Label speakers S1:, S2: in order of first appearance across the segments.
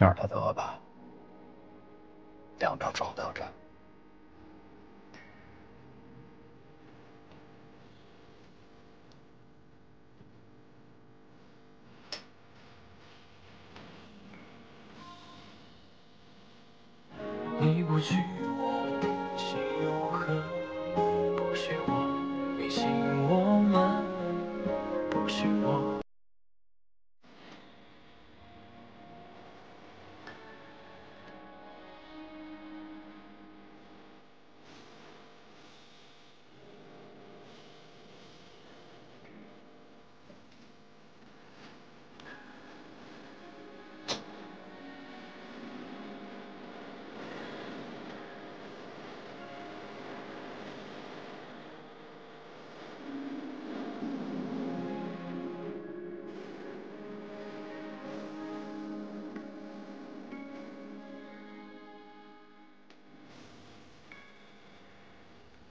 S1: 那是他的恶霸，两张床都要占。
S2: 你不许我心有恨，不许我迷信我们，不许我。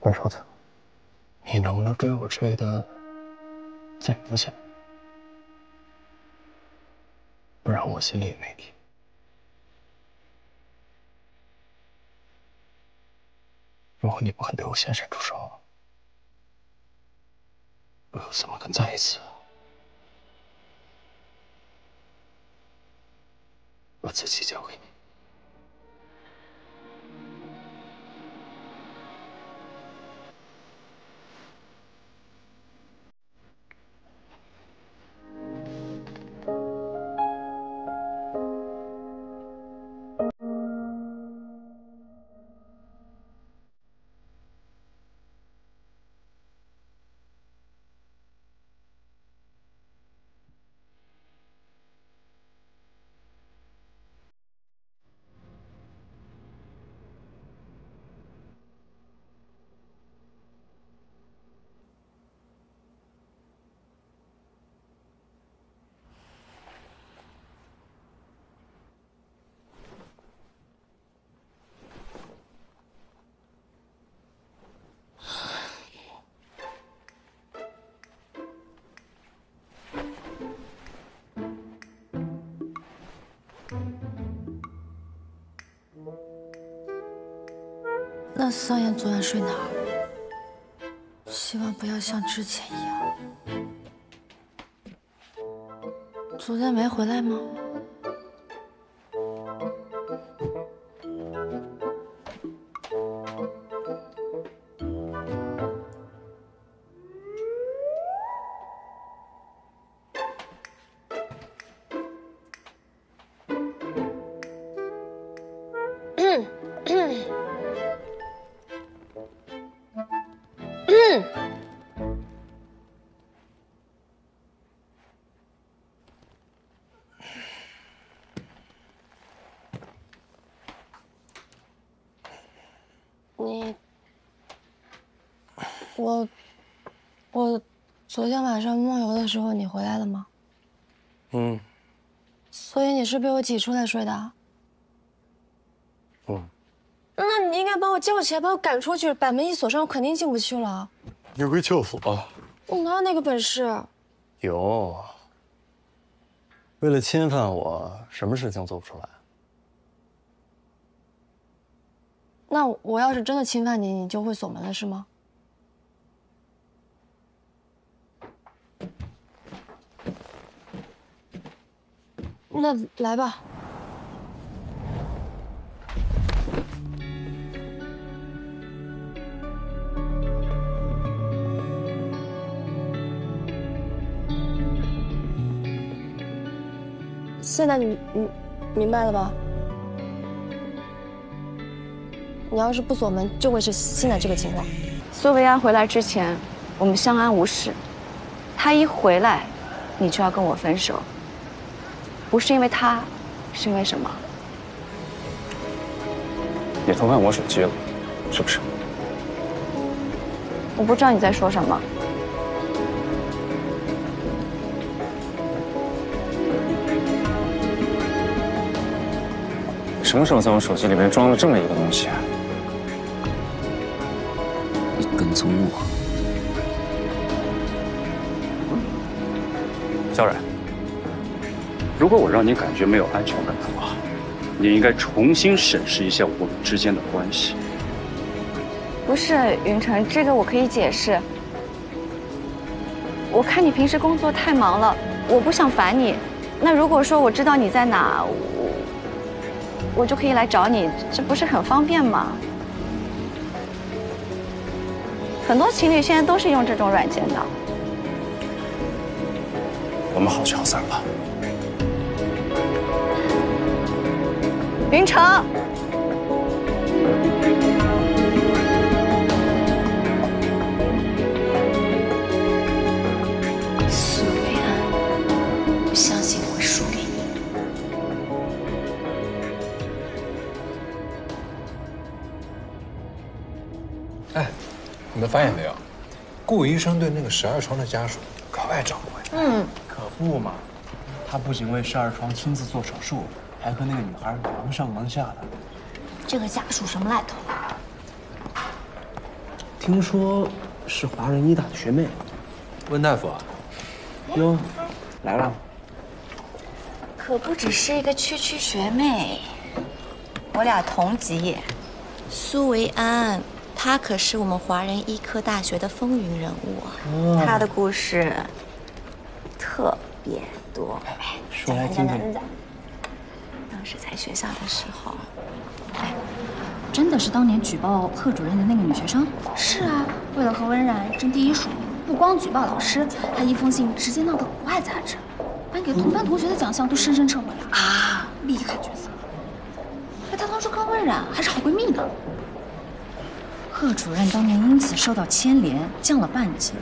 S1: 怪兽子，你能不能追我追的再明显？不然我心里也没底。如果你不肯对我先伸出手，我又怎么跟再一次把自己交给你？
S3: 那桑言昨晚睡哪儿？希望不要像之前一样。昨天没回来吗？我昨天晚上梦游的时候，你回来了吗？
S2: 嗯。
S3: 所以你是被我挤出来睡的？
S2: 嗯。
S3: 那你应该把我叫起来，把我赶出去，把门一锁上，我肯定进不去了。
S2: 你会救死我？
S3: 我哪有那个本事？
S2: 有。为了侵犯我，什么事情做不出来？
S3: 那我要是真的侵犯你，你就会锁门了，是吗？那来吧。现在你明白了吧？你要是不锁门，就会是现在这个情况。
S4: 苏维埃回来之前，我们相安无事。他一回来，你就要跟我分手。不是因为他，是因为什么？
S5: 你偷看我手机了，是不是？
S4: 我不知道你在说什么。
S5: 什么时候在我手机里面装了这么一个东西？
S6: 你跟踪我？
S5: 小冉，如果我让你感觉没有安全感的话，你应该重新审视一下我们之间的关系。
S4: 不是云城，这个我可以解释。我看你平时工作太忙了，我不想烦你。那如果说我知道你在哪，我就可以来找你，这不是很方便吗？很多情侣现在都是用这种软件的。
S5: 我们好聚好散吧。
S4: 云城。
S3: 苏维安，不相信我会输给你。
S7: 哎，你们发现没有？顾医生对那个12床的家属格外照顾。
S1: 可不嘛，他不仅为12床亲自做手术，还和那个女孩忙上忙下的。
S3: 这个家属什么来头？
S1: 听说是华人医大的学妹。
S7: 温大夫啊，
S1: 哟，来了。
S3: 可不只是一个区学妹，我俩同级。苏维安，她可是我们华人医科大学的风云人物啊，她的故事特别多。
S1: 说来听听。
S3: 当时在学校的时候，
S8: 真的是当年举报贺主任的那个女学生？
S3: 是啊，为了和温冉争第一数，不光举报老师，还一封信直接闹到国外杂志，颁给同班同学的奖项都深深撤回了啊！厉害角色。哎，她当初跟温冉还是好闺蜜呢。
S8: 贺主任当年因此受到牵连，降了半级，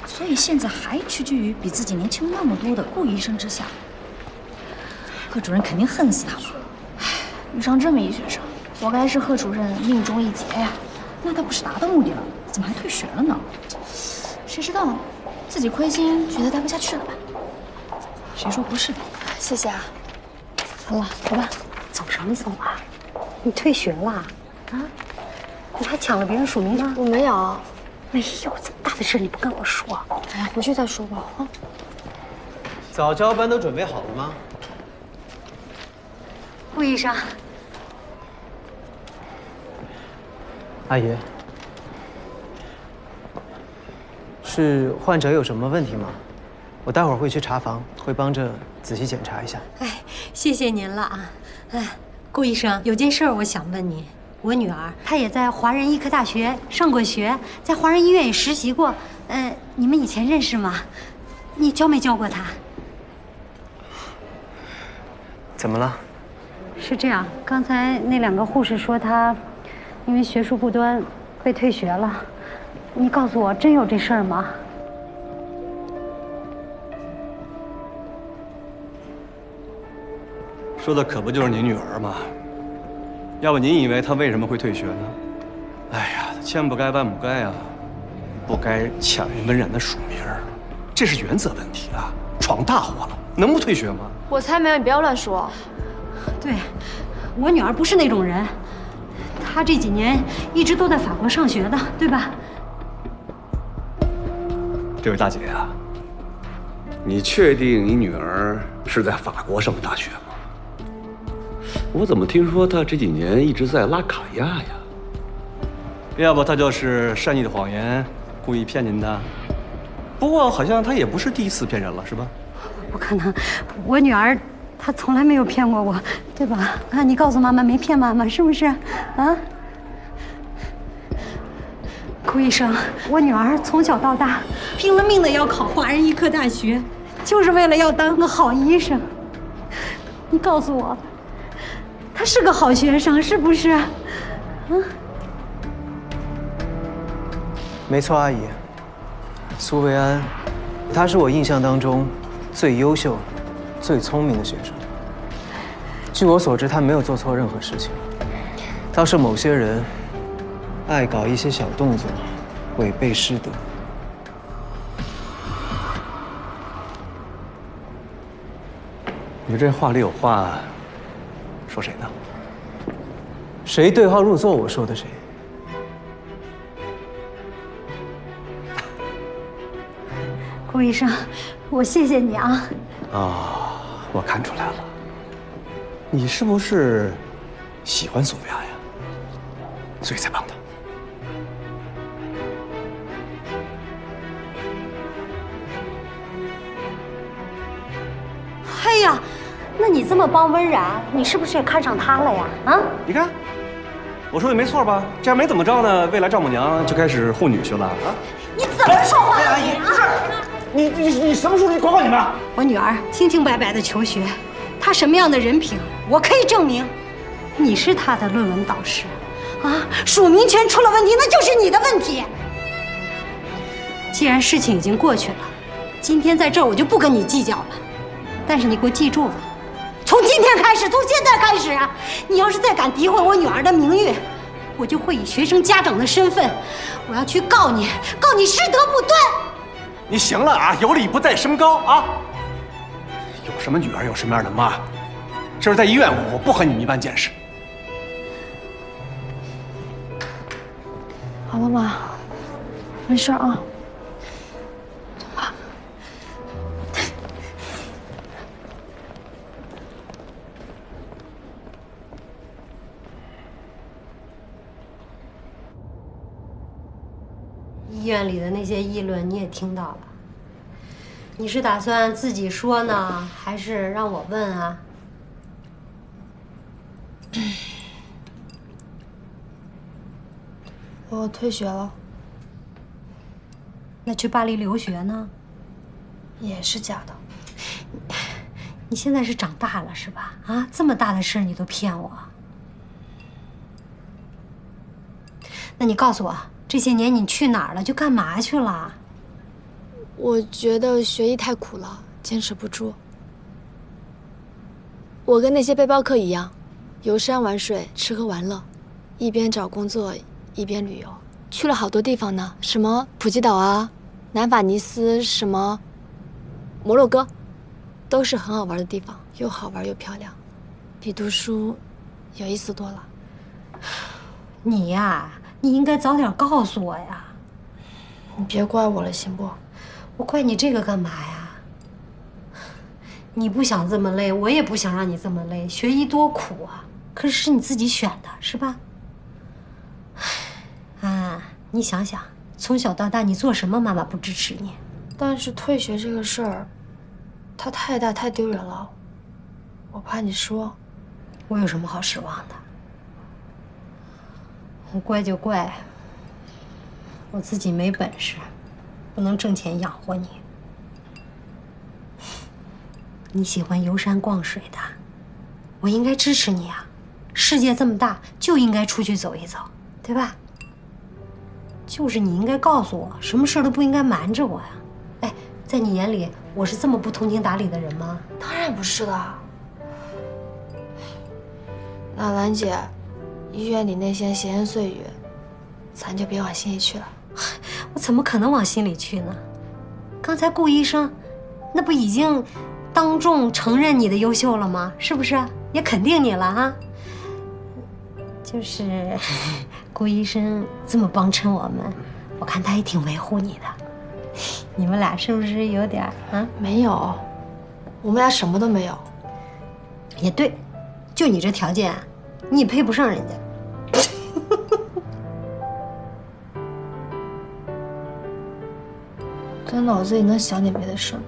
S8: 所以现在还屈居于比自己年轻那么多的顾医生之下。贺主任肯定恨死他了。
S3: 遇上这么一学生，活该是贺主任命中一劫呀。
S8: 那他不是达到目的了，怎么还退学了呢？
S3: 谁知道呢？自己亏心，觉得待不下去了吧？
S8: 谁说不是的？
S3: 谢谢啊。好了，走吧。
S9: 走什么走啊？你退学了？啊？你还抢了别人署名呢？
S3: 我没有。
S9: 没有，这么大的事你不跟我说？
S3: 哎呀，回去再说吧。啊。
S1: 早教班都准备好了吗？
S9: 顾医生。
S1: 阿姨，是患者有什么问题吗？我待会儿会去查房，会帮着仔细检查一下。
S9: 哎，谢谢您了啊！哎，顾医生，有件事我想问你。我女儿她也在华人医科大学上过学，在华人医院也实习过。你们以前认识吗？你教没教过她？
S1: 怎么了？
S9: 是这样，刚才那2个护士说她因为学术不端被退学了。你告诉我，真有这事儿吗？
S10: 说的可不就是您女儿吗？要不您以为她为什么会退学呢？哎呀，千不该万不该啊，不该抢人温冉的署名，这是原则问题啊，闯大祸了，能不退学吗？
S3: 我才没有，你不要乱说。
S9: 对，我女儿不是那种人，她这几年一直都在法国上学的，对吧？
S10: 这位大姐呀，你确定你女儿是在法国上的大学吗？我怎么听说她这几年一直在拉卡亚呀？要不她就是善意的谎言，故意骗您的？不过好像她也不是第一次骗人了，是吧？
S9: 不可能，我女儿她从来没有骗过我，对吧？啊，你告诉妈妈没骗妈妈，是不是？啊？顾医生，我女儿从小到大拼了命的要考华人医科大学，就是为了要当个好医生。你告诉我，她是个好学生，是不是？啊？
S1: 没错，阿姨，苏维安，他是我印象当中最优秀、最聪明的学生。据我所知，他没有做错任何事情，倒是某些人爱搞一些小动作，违背师德。
S10: 你这话里有话，说谁呢？
S1: 谁对号入座，我说的谁。
S9: 顾医生，我谢谢你啊。
S10: 啊，我看出来了，
S5: 你是不是喜欢苏菲亚呀？所以才帮她。
S9: 哎呀，那你这么帮温然，你是不是也看上她了呀？啊？
S5: 你看，我说的没错吧？这样没怎么着呢，未来丈母娘就开始护女婿了啊！
S9: 你怎么说话呀你？
S5: 不是，你什么时候你管管你们？
S9: 我女儿清清白白的求学，她什么样的人品，我可以证明。你是她的论文导师，啊，署名权出了问题，那就是你的问题。既然事情已经过去了，今天在这儿我就不跟你计较了。但是你给我记住了，从今天开始，从现在开始啊，你要是再敢诋毁我女儿的名誉，我就会以学生家长的身份，我要去告你，告你师德不端。
S5: 你行了啊，有理不在声高啊！有什么女儿有什么样的妈，这是在医院，我不和你们一般见识。
S4: 好了妈，没事啊。走吧。
S9: 医院里的那些议论你也听到了，你是打算自己说呢，还是让我问啊？
S3: 我退学了。
S9: 那去巴黎留学呢？
S3: 也是假的。
S9: 你现在是长大了是吧？啊，这么大的事你都骗我？那你告诉我，这些年你去哪儿了？就干嘛去了？
S3: 我觉得学医太苦了，坚持不住。我跟那些背包客一样，游山玩水，吃喝玩乐，一边找工作一边旅游，去了好多地方呢，什么普吉岛啊、南法尼斯，什么摩洛哥，都是很好玩的地方，又好玩又漂亮，比读书有意思多了。
S9: 你呀，你应该早点告诉我呀。
S3: 你别怪我了，行不？
S9: 我怪你这个干嘛呀？你不想这么累，我也不想让你这么累。学医多苦啊，可是你自己选的，是吧？啊，你想想，从小到大你做什么，妈妈不支持你？
S3: 但是退学这个事儿，它太大太丢人了，我怕你说。
S9: 我有什么好失望的？我怪就怪我自己没本事，不能挣钱养活你。你喜欢游山逛水的，我应该支持你啊！世界这么大，就应该出去走一走，对吧？就是你应该告诉我，什么事都不应该瞒着我呀。哎，在你眼里，我是这么不通情达理的人吗？
S3: 当然不是的。那兰姐，医院里那些闲言碎语，咱就别往心里去了。
S9: 我怎么可能往心里去呢？刚才顾医生，那不已经当众承认你的优秀了吗？是不是？也肯定你了啊。就是顾医生这么帮衬我们，我看他也挺维护你的。你们俩是不是有点啊？
S3: 没有，我们俩什么都没有。
S9: 也对，就你这条件，你也配不上人家。
S3: 咱脑子里能想点别的事吗？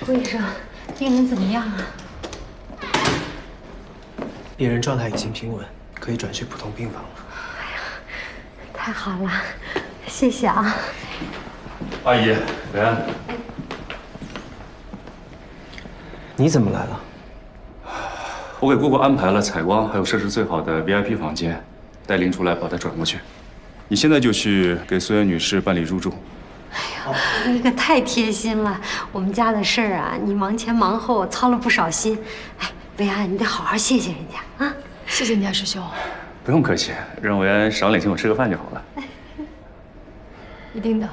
S9: 顾医生，病人怎么样啊？
S1: 病人状态已经平稳，可以转去普通病房了。
S9: 太好了，谢谢啊。
S5: 阿姨，维安，
S1: 你怎么来了？
S5: 我给姑姑安排了采光还有设施最好的 VIP 房间，带林出来把她转过去。你现在就去给孙媛女士办理入住。
S9: 你可太贴心了，我们家的事儿啊，你忙前忙后，操了不少心。哎，维安，你得好好谢谢人家啊！
S3: 谢谢你啊，师兄。
S5: 不用客气，让维安赏脸请我吃个饭就好了。
S3: 一定的。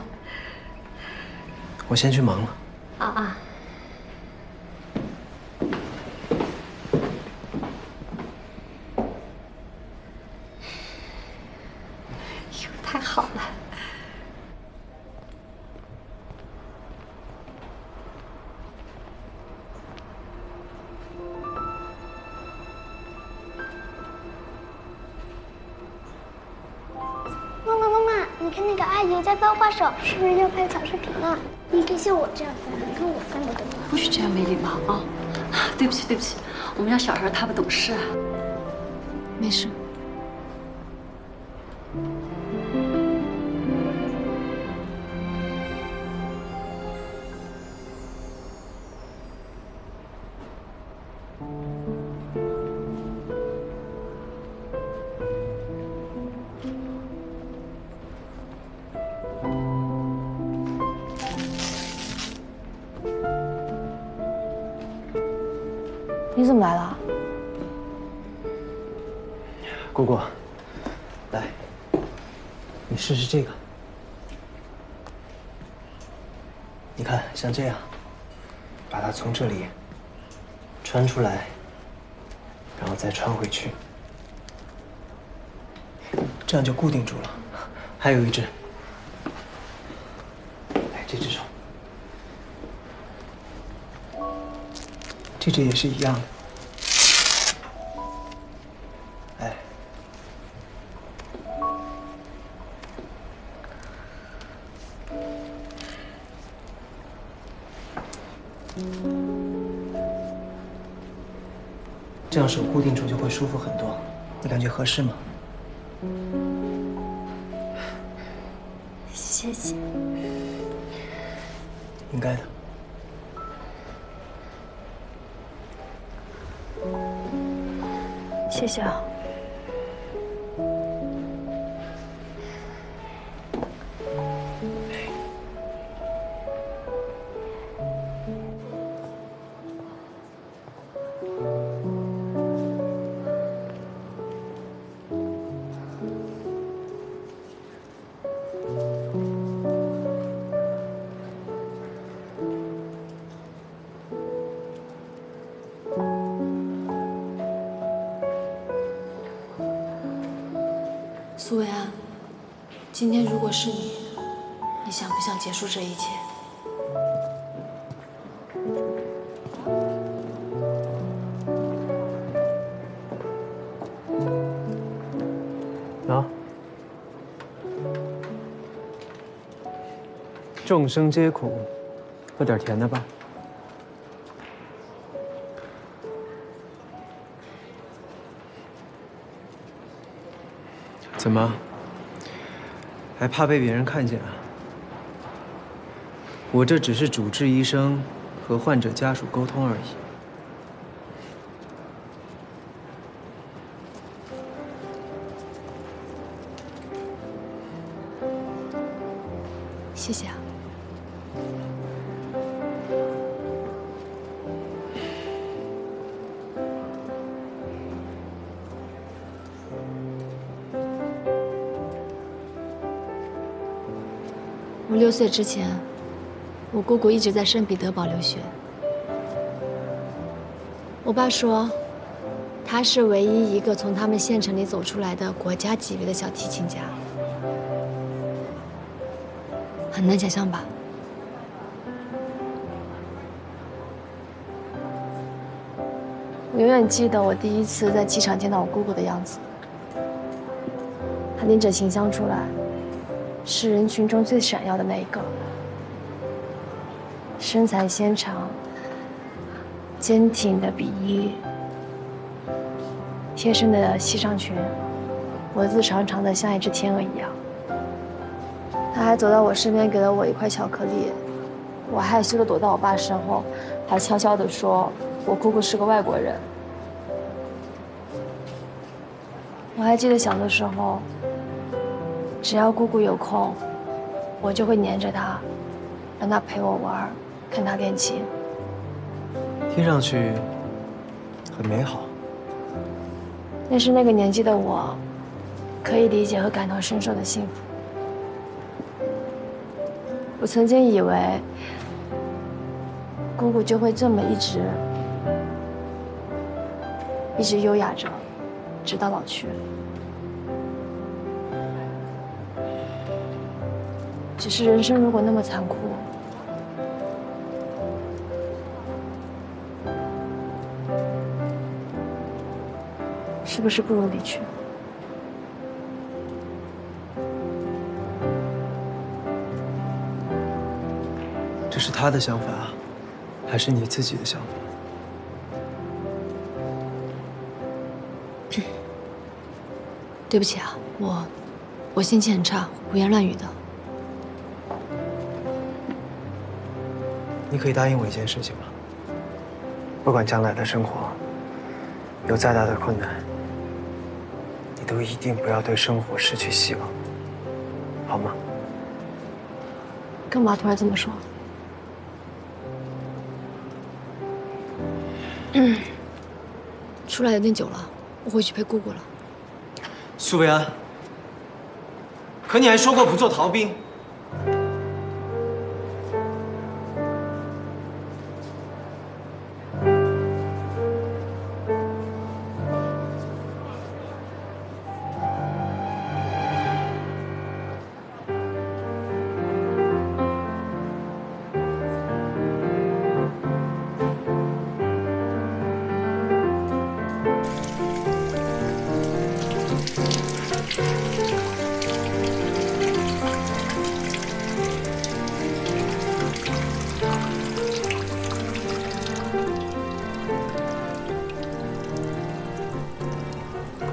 S1: 我先去忙了。
S9: 啊。
S11: 你看那个阿姨家造化手，是不是要拍小视频呢？你可以像我这样翻，你看我翻的对吗？
S8: 不许这样没礼貌啊！对不起，对不起，我们家小孩他不懂事啊。
S4: 没事。你怎么来了？
S1: 姑姑，来，你试试这个。你看，像这样，把它从这里穿出来，然后再穿回去，这样就固定住了。还有一只，来，这只手，这只也是一样的。 这样手固定住就会舒服很多，你感觉合适吗？
S11: 谢谢。
S1: 应该的。
S4: 谢谢啊。苏维安，今天如果是你，你想不想结束这一切？
S1: 啊！众生皆苦，喝点甜的吧。怎么？还怕被别人看见啊？我这只是主治医生和患者家属沟通而已。
S4: 谢谢啊。我6岁之前，我姑姑一直在圣彼得堡留学。我爸说，她是唯一一个从他们县城里走出来的国家级别的小提琴家，很难想象吧？我永远记得我第一次在机场见到我姑姑的样子，她拎着琴箱出来。是人群中最闪耀的那一个，身材纤长、坚挺的比衣，贴身的西上裙，脖子长长的像一只天鹅一样。他还走到我身边，给了我一块巧克力，我害羞的躲到我爸身后，还悄悄地说我姑姑是个外国人。我还记得小的时候。只要姑姑有空，我就会黏着她，让她陪我玩，看她练琴。
S1: 听上去很美好。
S4: 那是那个年纪的我，可以理解和感同身受的幸福。我曾经以为，姑姑就会这么一直优雅着，直到老去。只是人生如果那么残酷，是不是不如离去？
S1: 这是他的想法，还是你自己的想法？
S4: 对不起啊，我心情很差，胡言乱语的。
S1: 你可以答应我一件事情吗？不管将来的生活有再大的困难，你都一定不要对生活失去希望，好吗？
S4: 干嘛突然这么说？出来有点久了，我回去陪姑姑了。
S1: 苏维安，可你还说过不做逃兵。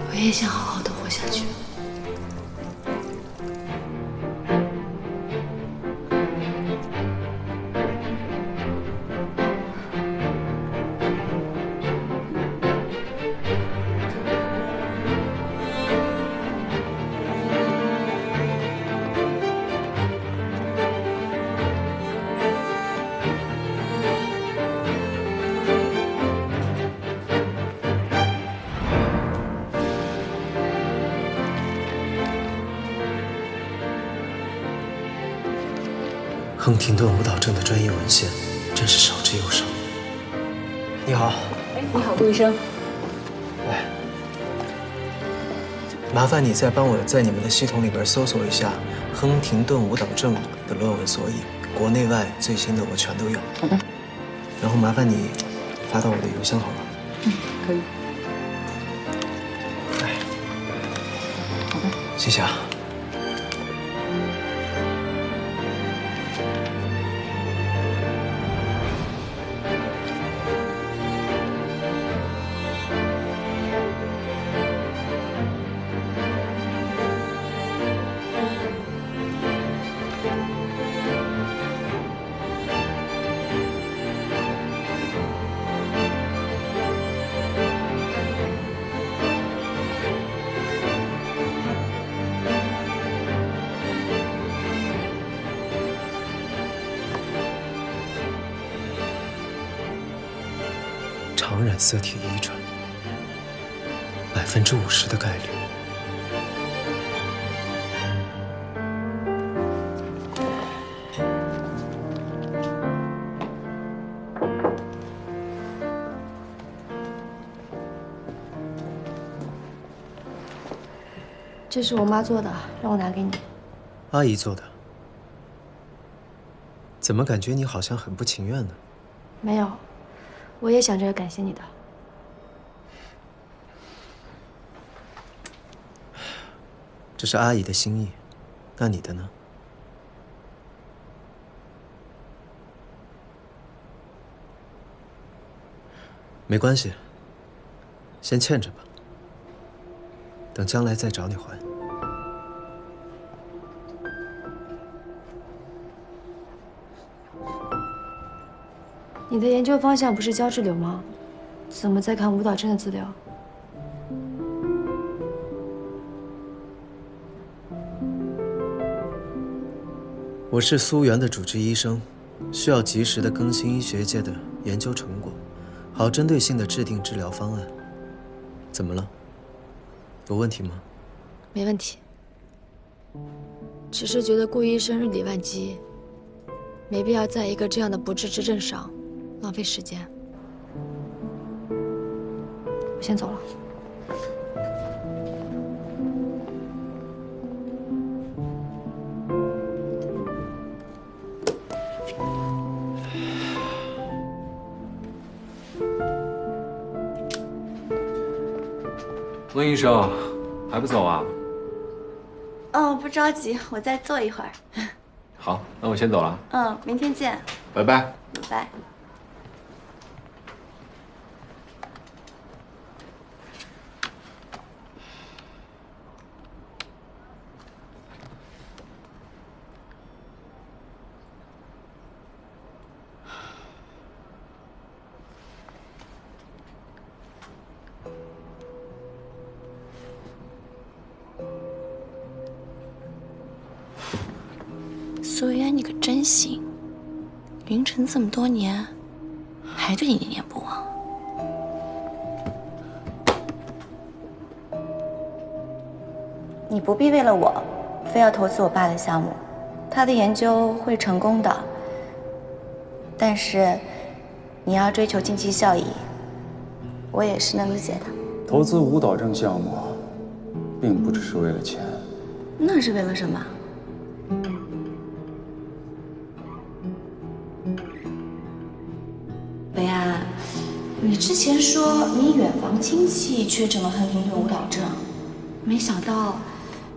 S4: 我也想好好的活下去。
S1: 亨廷顿舞蹈症的专业文献真是少之又少。你好，
S8: 你好，顾医生。
S1: 来，麻烦你再帮我在你们的系统里边搜索一下亨廷顿舞蹈症的论文索引，国内外最新的我全都有。
S8: 好的。
S1: 然后麻烦你发到我的邮箱好吗？
S8: 可以。
S1: 来，
S8: 好的，
S1: 谢谢啊。常染色体遗传，50%的概率。
S4: 这是我妈做的，让我拿给你。
S1: 阿姨做的，怎么感觉你好像很不情愿呢？
S4: 没有，我也想着感谢你的。
S1: 这是阿姨的心意，那你的呢？没关系，先欠着吧，等将来再找你还。
S4: 你的研究方向不是胶质瘤吗？怎么在看舞蹈症的资料？
S1: 我是苏源的主治医生，需要及时的更新医学界的研究成果，好针对性的制定治疗方案。怎么了？有问题吗？
S4: 没问题，只是觉得顾医生日理万机，没必要在一个这样的不治之症上浪费时间。我先走了。
S5: 温医生，还不走啊？
S3: 哦，不着急，我再坐一会儿。
S7: 好，那我先走了。
S3: 嗯，明天见。
S7: 拜拜。
S3: 拜拜。苏维安，你可真行！凌晨这么多年，还对你念念不忘。你不必为了我，非要投资我爸的项目，他的研究会成功的。但是，你要追求经济效益，我也是能理解的。
S5: 投资舞蹈症项目，并不只是为了钱。
S3: 那是为了什么？维安，你之前说你远房亲戚确诊了亨廷顿舞蹈症，没想到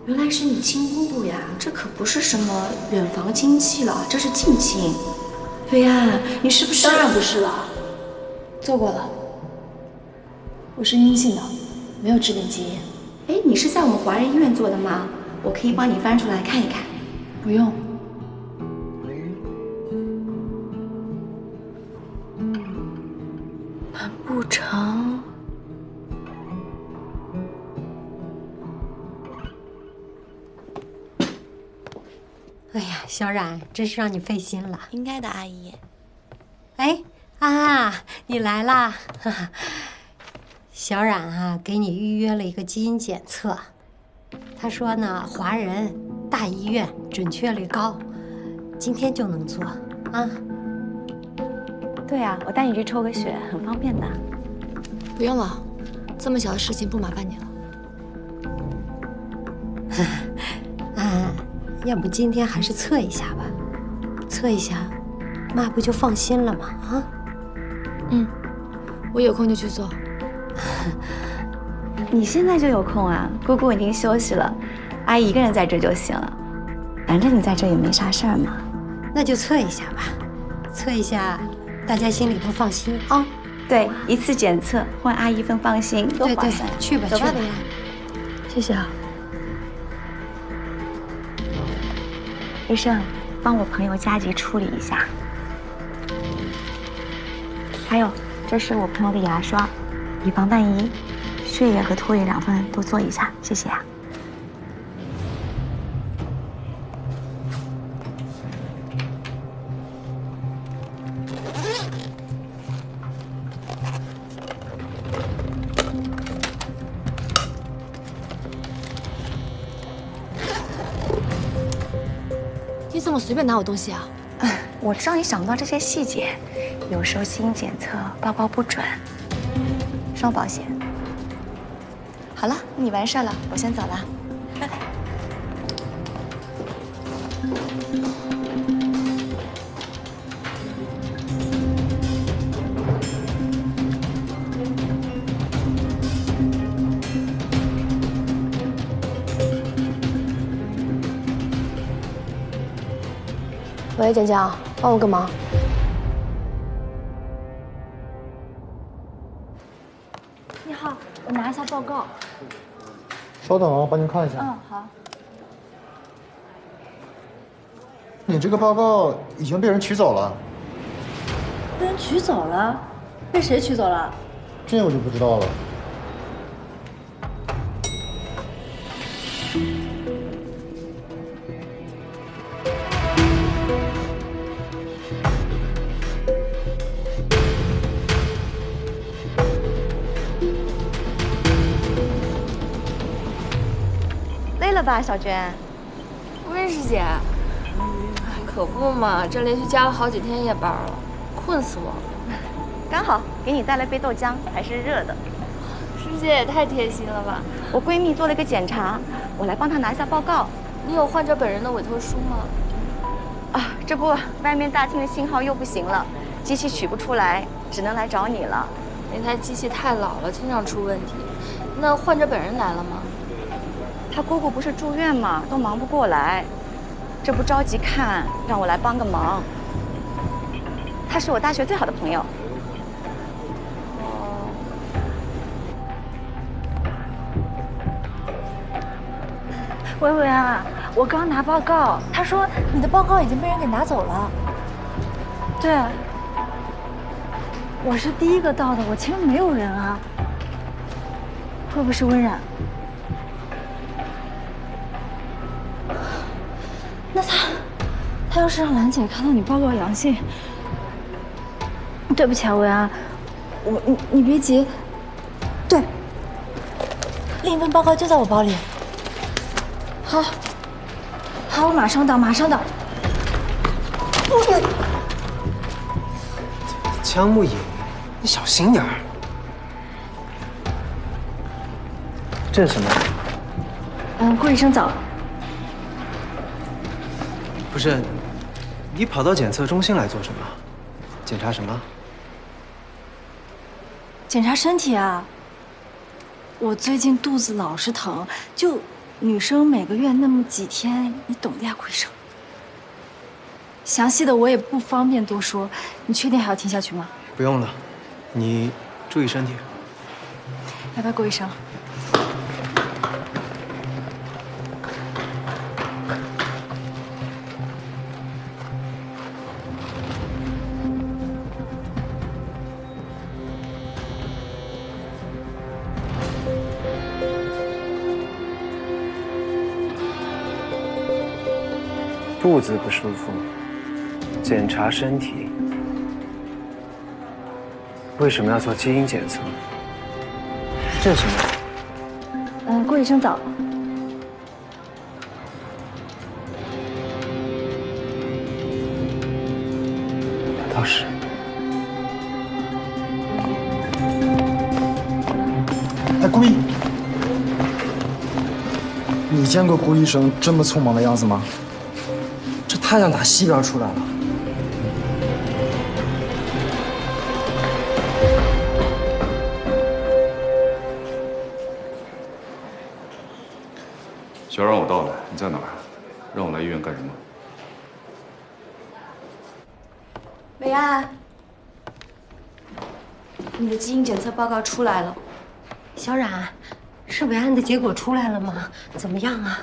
S3: 原来是你亲姑姑呀！这可不是什么远房亲戚了，这是近亲。维安，你是不是？
S4: 当然不是了，做过了，我是阴性的，没有致病基因。
S3: 哎，你是在我们华人医院做的吗？我可以帮你翻出来看一看。
S4: 不用。
S3: 难不成？
S9: 哎呀，小冉，真是让你费心了。
S3: 应该的，阿姨。
S9: 哎，啊，你来啦！哈哈，小冉啊，给你预约了一个基因检测。他说呢，华人大医院准确率高，今天就能做啊。
S3: 对啊，我带你去抽个血，很方便的。
S4: 不用了，这么小的事情不麻烦你了。
S9: 啊，要不今天还是测一下吧？测一下，妈不就放心了吗？啊？
S4: 嗯，我有空就去做。
S3: 你现在就有空啊？姑姑已经休息了，阿姨一个人在这就行了。反正你在这也没啥事儿嘛。
S9: 那就测一下吧，测一下，大家心里都放心啊。
S3: 对，一次检测，换阿姨分放心，多划算。
S9: 对，去吧，
S3: 走吧，
S9: 去吧。
S4: 谢谢啊。
S3: 医生，帮我朋友加急处理一下。还有，这是我朋友的牙刷，以防万一，血液和唾液两份都做一下，谢谢啊。
S4: 你怎么随便拿我东西啊？
S3: 我知道你想不到这些细节，有时候基因检测报告不准，双保险。好了，你完事了，我先走了，拜拜。
S4: 喂，简简，帮我个忙。你好，我拿一下报告。
S12: 稍等啊，帮您看一下。
S4: 嗯，好。
S12: 你这个报告已经被人取走了。
S4: 被人取走了？被谁取走了？
S12: 这我就不知道了。
S3: 累了吧，小娟？
S13: 温师姐，可不嘛，这连续加了好几天夜班了，困死我了。
S3: 刚好给你带了杯豆浆，还是热的。
S13: 师姐也太贴心了吧！
S3: 我闺蜜做了一个检查，我来帮她拿一下报告。
S13: 你有患者本人的委托书吗？
S3: 啊，这不，外面大厅的信号又不行了，机器取不出来，只能来找你了。
S13: 那台机器太老了，经常出问题。那患者本人来了吗？
S3: 他姑姑不是住院吗？都忙不过来。这不着急看，让我来帮个忙。他是我大学最好的朋友。
S4: 薇薇啊，我刚拿报告，他说你的报告已经被人给拿走了。对，我是第一个到的，我前面没有人啊。会不会是温冉？那他要是让兰姐看到你报告阳性，对不起啊，薇安，你别急。对，另一份报告就在我包里。好，好，我马上到，马上到。
S1: 江木影，你小心点儿。这是什么？
S4: 顾医生早。
S1: 不是，你跑到检测中心来做什么？检查什么？
S4: 检查身体啊。我最近肚子老是疼，就女生每个月那么几天，你懂的呀，顾医生。详细的我也不方便多说，你确定还要听下去吗？
S1: 不用了，你注意身体。
S4: 拜拜，顾医生。
S1: 肚子不舒服，检查身体。为什么要做基因检测？这是什么？
S4: 顾医生早。
S1: 那倒是。
S12: 哎，顾医，你见过顾医生这么匆忙的样子吗？
S1: 这太阳打西边出来了。
S5: 小冉，我到了，你在哪儿？让我来医院干什么？
S3: 伟安，你的基因检测报告出来了。
S9: 小冉，是伟安的结果出来了吗？怎么样啊？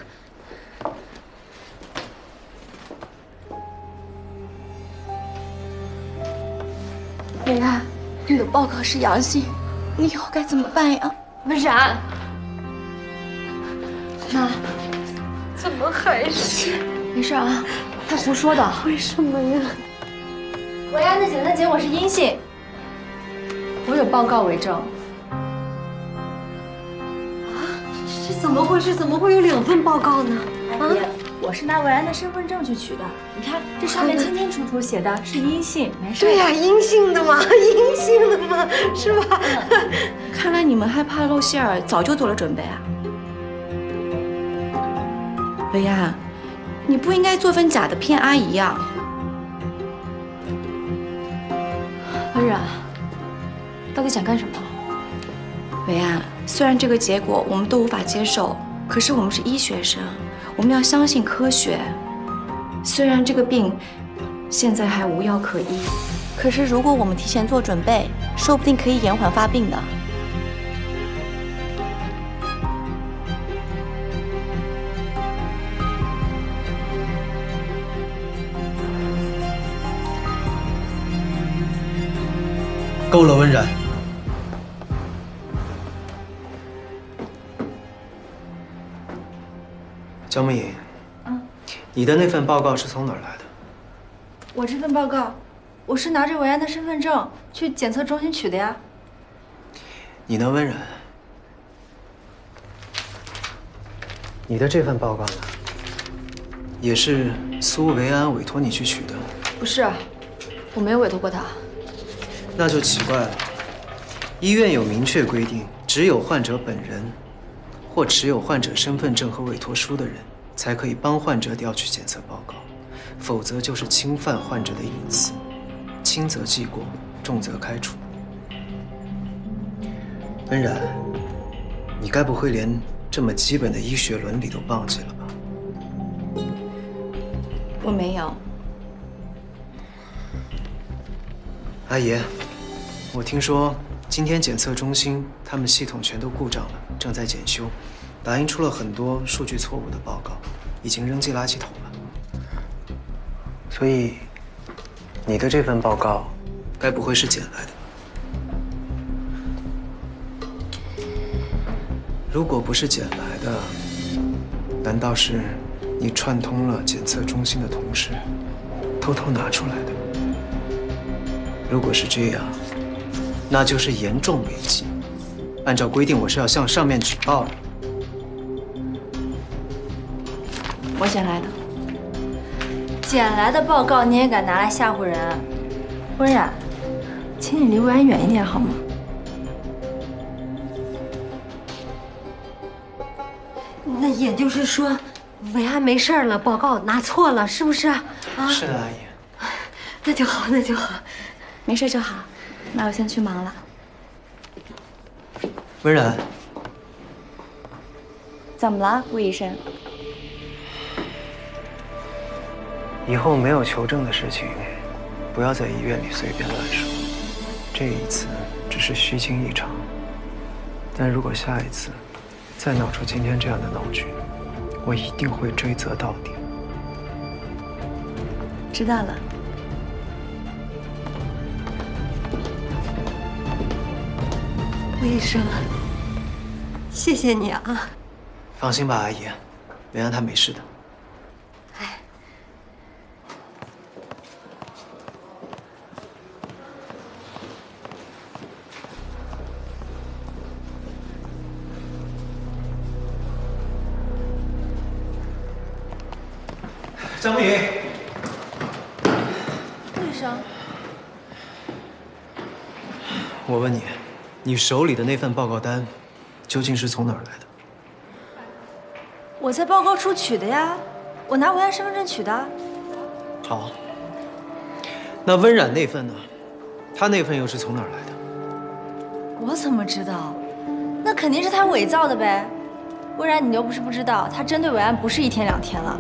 S3: 伟安，你的报告是阳性，你以后该怎么办呀？
S4: 温冉，妈，
S13: 怎么还是？
S4: 没事啊，他胡说的。
S13: 为什么呀？
S4: 伟安的检测结果是阴性，我有报告为证。
S9: 啊，这怎么回事？怎么会有2份报告呢？
S4: 啊，我是拿伟安的身份证去取的，你看这上面清清楚楚写的是阴性，没事。
S9: 对呀，阴性的嘛，阴性的嘛，是吧？
S3: 看来你们害怕露馅儿，早就做了准备啊。维安，你不应该做份假的骗阿姨呀。
S4: 温冉，到底想干什么？
S3: 维安，虽然这个结果我们都无法接受，可是我们是医学生，我们要相信科学。虽然这个病现在还无药可医，可是如果我们提前做准备，说不定可以延缓发病的。
S1: 够了，温冉。江木影，你的那份报告是从哪儿来的？
S4: 我这份报告，我是拿着伟安的身份证去检测中心取的呀。
S1: 你呢，温冉？你的这份报告呢？也是苏维安委托你去取的？
S4: 不是，我没有委托过他。
S1: 那就奇怪了。医院有明确规定，只有患者本人或持有患者身份证和委托书的人，才可以帮患者调取检测报告，否则就是侵犯患者的隐私，轻则记过，重则开除。温冉，你该不会连这么基本的医学伦理都忘记了吧？
S3: 我没有。
S1: 阿姨，我听说今天检测中心他们系统全都故障了，正在检修，打印出了很多数据错误的报告，已经扔进垃圾桶了。所以，你的这份报告该不会是捡来的？如果不是捡来的，难道是你串通了检测中心的同事，偷偷拿出来的？如果是这样，那就是严重违纪。按照规定，我是要向上面举报的。
S4: 我捡来的。捡来的报告你也敢拿来吓唬人？温冉，请你离维安远一点好吗？
S9: 那也就是说，维安没事了，报告拿错了，是不是啊？
S1: 是的，阿姨。
S9: 那就好，那就好。
S4: 没事就好。那我先去忙了。
S1: 温冉，
S4: 怎么了，顾医生？
S1: 以后没有求证的事情，不要在医院里随便乱说。这一次只是虚惊一场，但如果下一次再闹出今天这样的闹剧，我一定会追责到底。
S4: 知道了。
S9: 顾医生，谢谢你啊！
S1: 放心吧，阿姨，维安他没事的。张不赢，
S4: 顾医生，
S1: 我问你，你手里的那份报告单究竟是从哪儿来的？
S4: 我在报告处取的呀，我拿维安身份证取的。
S1: 好，那温冉那份呢？他那份又是从哪儿来的？
S4: 我怎么知道？那肯定是他伪造的呗。温冉，你又不是不知道，他针对维安不是1天2天了。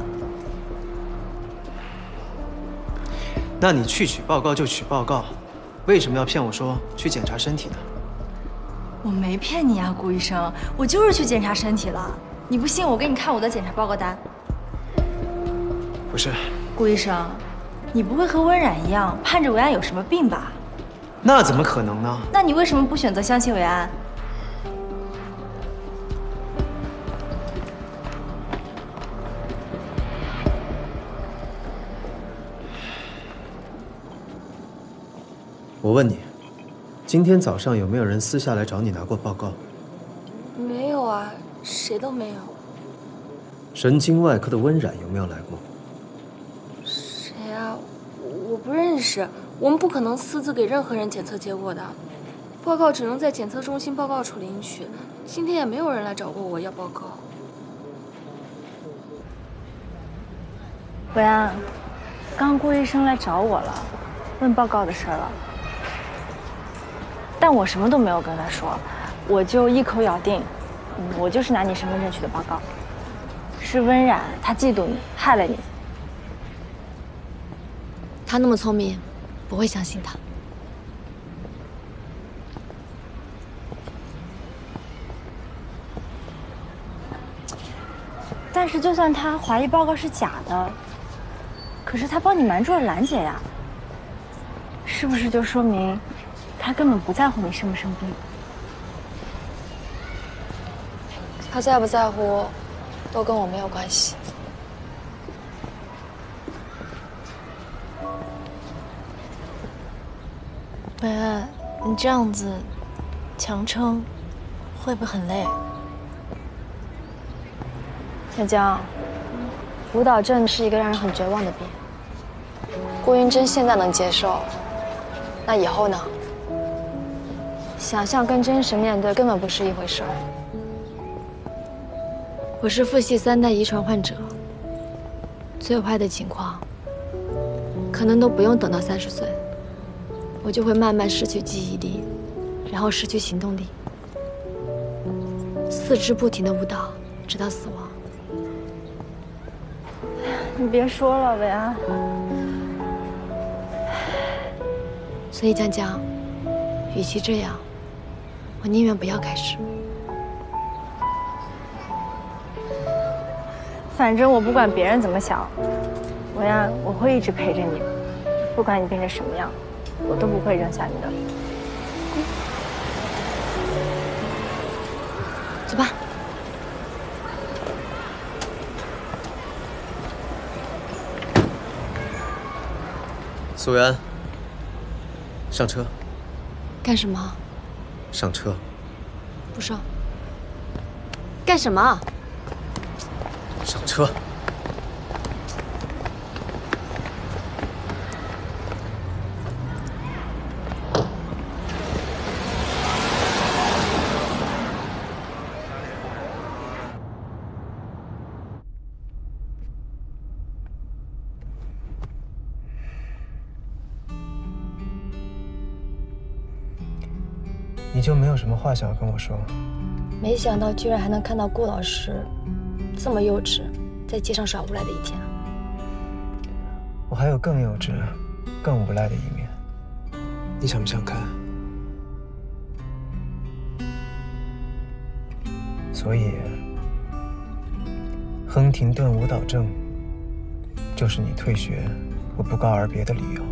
S1: 那你去取报告就取报告，为什么要骗我说去检查身体呢？
S4: 我没骗你啊，顾医生，我就是去检查身体了。你不信，我给你看我的检查报告单。
S1: 不是，
S4: 顾医生，你不会和温冉一样盼着维安有什么病吧？
S1: 那怎么可能呢？
S4: 那你为什么不选择相信维安？
S1: 我问你，今天早上有没有人私下来找你拿过报告？
S13: 没有啊，谁都没有。
S1: 神经外科的温冉有没有来过？
S13: 谁啊？我不认识，我们不可能私自给任何人检测结果的。报告只能在检测中心报告处领取。今天也没有人来找过我要报告。
S4: 维安，刚顾医生来找我了，问报告的事了。但我什么都没有跟他说，我就一口咬定，我就是拿你身份证取的报告。是温冉，她嫉妒你，害了你。
S3: 他那么聪明，不会相信他。
S4: 但是就算他怀疑报告是假的，可是他帮你瞒住了兰姐呀，是不是就说明他根本不在乎你生不生病？
S3: 他在不在乎，都跟我没有关系。维安，你这样子强撑，会不会很累？
S4: 小江，舞蹈症是一个让人很绝望的病。顾云珍现在能接受，那以后呢？想象跟真实面对根本不是一回事儿。
S3: 我是父系3代遗传患者，最坏的情况，可能都不用等到30岁，我就会慢慢失去记忆力，然后失去行动力，四肢不停地舞蹈，直到死亡。
S4: 你别说了，伟安。所以江江，与其这样，我宁愿不要开始。反正我不管别人怎么想，伟安，我会一直陪着你，不管你变成什么样，我都不会扔下你的。走吧。
S1: 苏维安，上车。
S4: 干什么？
S1: 上车。
S4: 不上。干什么？
S1: 上车。你就没有什么话想要跟我说？
S4: 没想到居然还能看到顾老师这么幼稚，在街上耍无赖的一天。
S1: 我还有更幼稚、更无赖的一面，你想不想看？所以，亨廷顿舞蹈症就是你退学和不告而别的理由。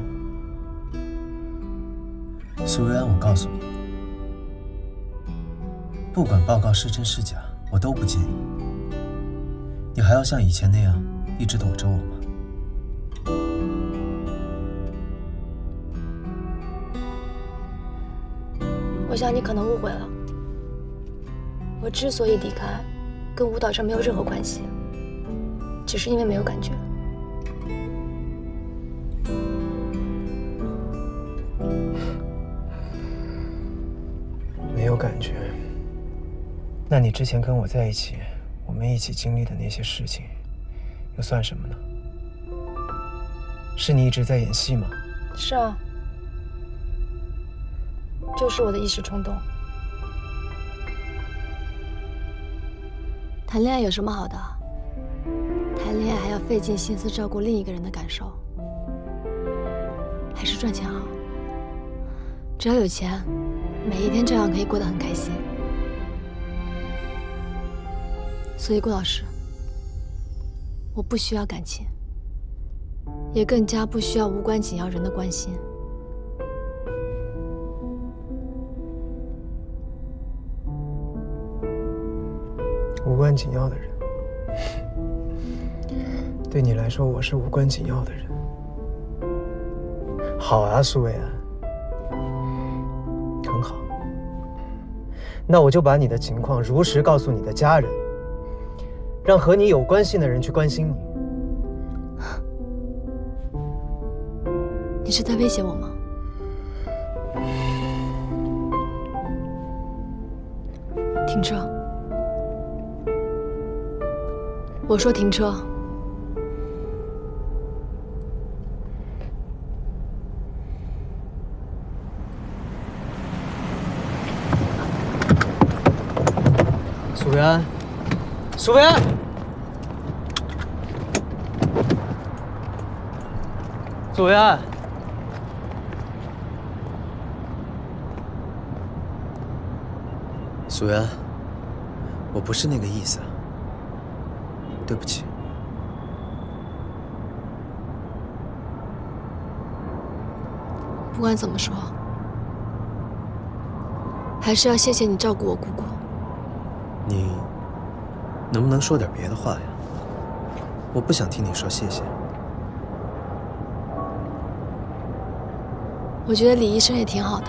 S1: 苏维安，我告诉你。不管报告是真是假，我都不介意。你还要像以前那样一直躲着我吗？
S4: 我想你可能误会了。我之所以离开，跟舞蹈上没有任何关系，只是因为没有感觉。
S1: 没有感觉。那你之前跟我在一起，我们一起经历的那些事情，又算什么呢？是你一直在演戏吗？
S4: 是啊，就是我的一时冲动。谈恋爱有什么好的？谈恋爱还要费尽心思照顾另一个人的感受，还是赚钱好。只要有钱，每一天照样可以过得很开心。所以顾老师，我不需要感情，也更加不需要无关紧要人的关心。
S1: 无关紧要的人，对你来说，我是无关紧要的人。好啊，苏维安，很好。那我就把你的情况如实告诉你的家人。让和你有关系的人去关心你。
S4: 你是在威胁我吗？停车！我说停车。
S1: 苏维安，苏维安。苏维安，苏维安，我不是那个意思，对不起。
S4: 不管怎么说，还是要谢谢你照顾我姑姑。
S1: 你能不能说点别的话呀？我不想听你说谢谢。
S4: 我觉得李医生也挺好的。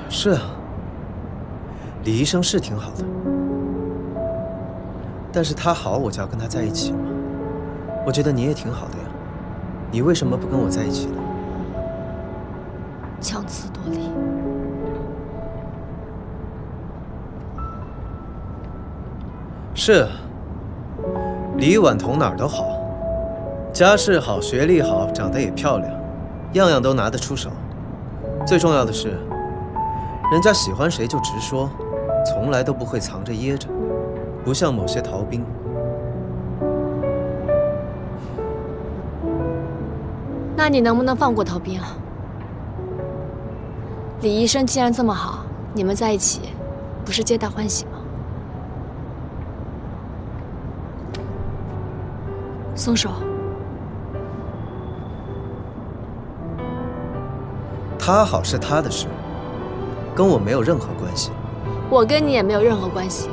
S1: 是啊，李医生是挺好的，但是他好，我就要跟他在一起吗？我觉得你也挺好的呀，你为什么不跟我在一起呢？
S4: 强词夺理。
S1: 是。李婉彤哪儿都好，家世好，学历好，长得也漂亮，样样都拿得出手。最重要的是，人家喜欢谁就直说，从来都不会藏着掖着，不像某些逃兵。
S13: 那你能不能放过逃兵啊？李医生既然这么好，你们在一起，不是皆大欢喜吗？松手。
S1: 他好是他的事，跟我没有任何关系。
S13: 我跟你也没有任何关系。